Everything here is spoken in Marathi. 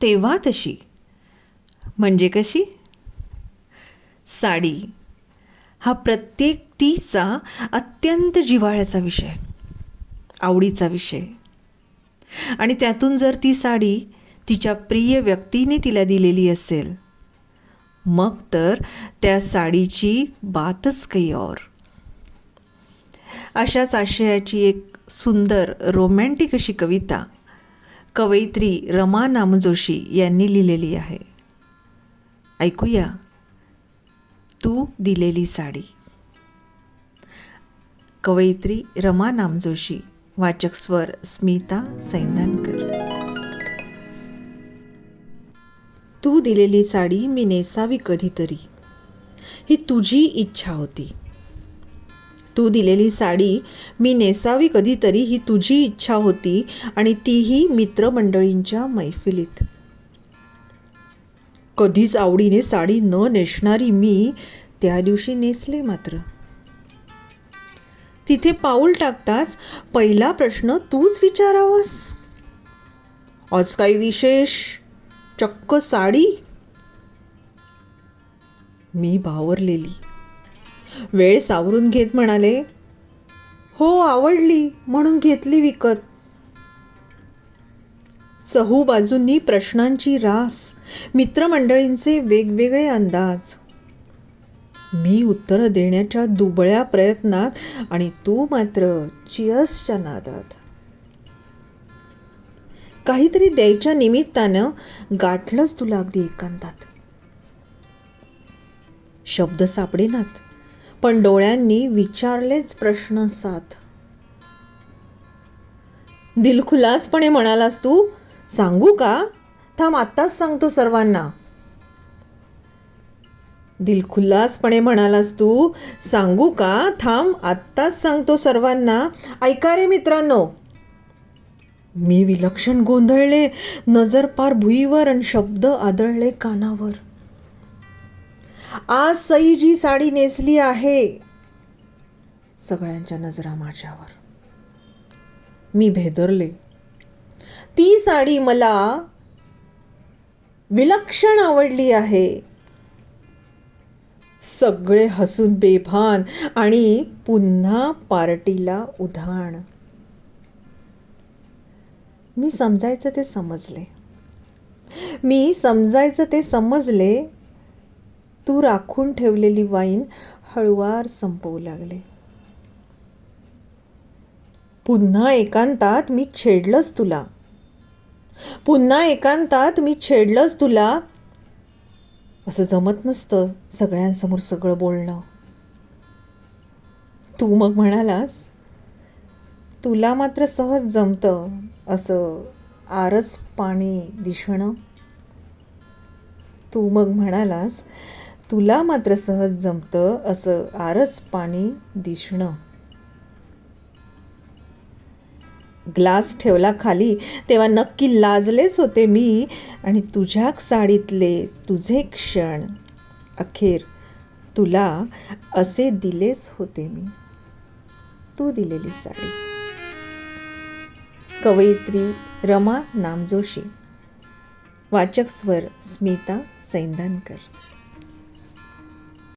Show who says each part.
Speaker 1: तेव्हा तशी. म्हणजे कशी? साडी हा प्रत्येक तीचा अत्यंत जिव्हाळ्याचा विषय, आवडीचा विषय. आणि त्यातून जर ती साडी तिच्या प्रिय व्यक्तीने तिला दिलेली असेल, मग तर त्या साडीची बातच काही और. अशाच आशयाची एक सुंदर रोमॅन्टिक अशी कविता कवयित्री रमा नामजोशी यांनी लिहिलेली आहे. ऐकूया, तू दिलेली साडी. कवयित्री रमा नामजोशी. वाचक स्वर स्मिता सैंदानकर. तू दिलेली साडी मी नेसावी कधीतरी, ही तुझी इच्छा होती. तू दिलेली साडी मी नेसावी कधीतरी, ही तुझी इच्छा होती, आणि तीही मित्रमंडळींच्या मैफिलीत. कधीच आवडीने साडी न नेसणारी मी त्या दिवशी नेसले मात्र. तिथे पाऊल टाकताच पहिला प्रश्न तूच विचारावस, आज काही विशेष, चक्क साडी? मी भावरलेली वेळ सावरून घेत म्हणाले, हो आवडली म्हणून घेतली विकत. चहूबाजूंनी प्रश्नांची रास, मित्रमंडळींचे वेगवेगळे अंदाज. मी उत्तर देण्याच्या दुबळ्या प्रयत्नात, आणि तू मात्र चिअर्सच्या नादात. काहीतरी द्यायच्या निमित्तानं गाठलंच तुला अगदी एकांतात. शब्द सापडेनात, पण डोळ्यांनी विचारलेच प्रश्न साथ. दिलखुलासपणे म्हणालास तू, सांगू का? थांब आत्ताच सांगतो सर्वांना. दिलखुलासपणे म्हणालास तू, सांगू का? थांब आत्ताच सांगतो सर्वांना. ऐका रे मित्रांनो. मी विलक्षण गोंधळले, नजर पार भुईवर आणि शब्द आदळले कानावर. आज सई जी साडी नेसली आहे. सगळ्यांच्या नजरा माझ्यावर. मी भेदरले. ती साडी मला विलक्षण आवडली आहे. सगळे हसून बेभान, आणि पुन्हा पार्टीला उधाण. मी समजायचं ते समजले. तू राखून ठेवलेली वाईन हळुवार संपवू लागले. पुन्हा एकांतात मी छेडलंच तुला. असं जमत नसतं सगळ्यांसमोर सगळं बोलणं. तू मग म्हणालास, तुला मात्र सहज जमतं असं आरस पाणी दिसणं. ग्लास ठेवला खाली तेव्हा नक्की लाजलेच होते मी, आणि तुझ्या साडीतले तुझे क्षण अखेर तुला असे दिलेच होते मी. तू दिलेली साडी. कवयित्री रमा नामजोशी. वाचक स्वर स्मिता सैंदानकर.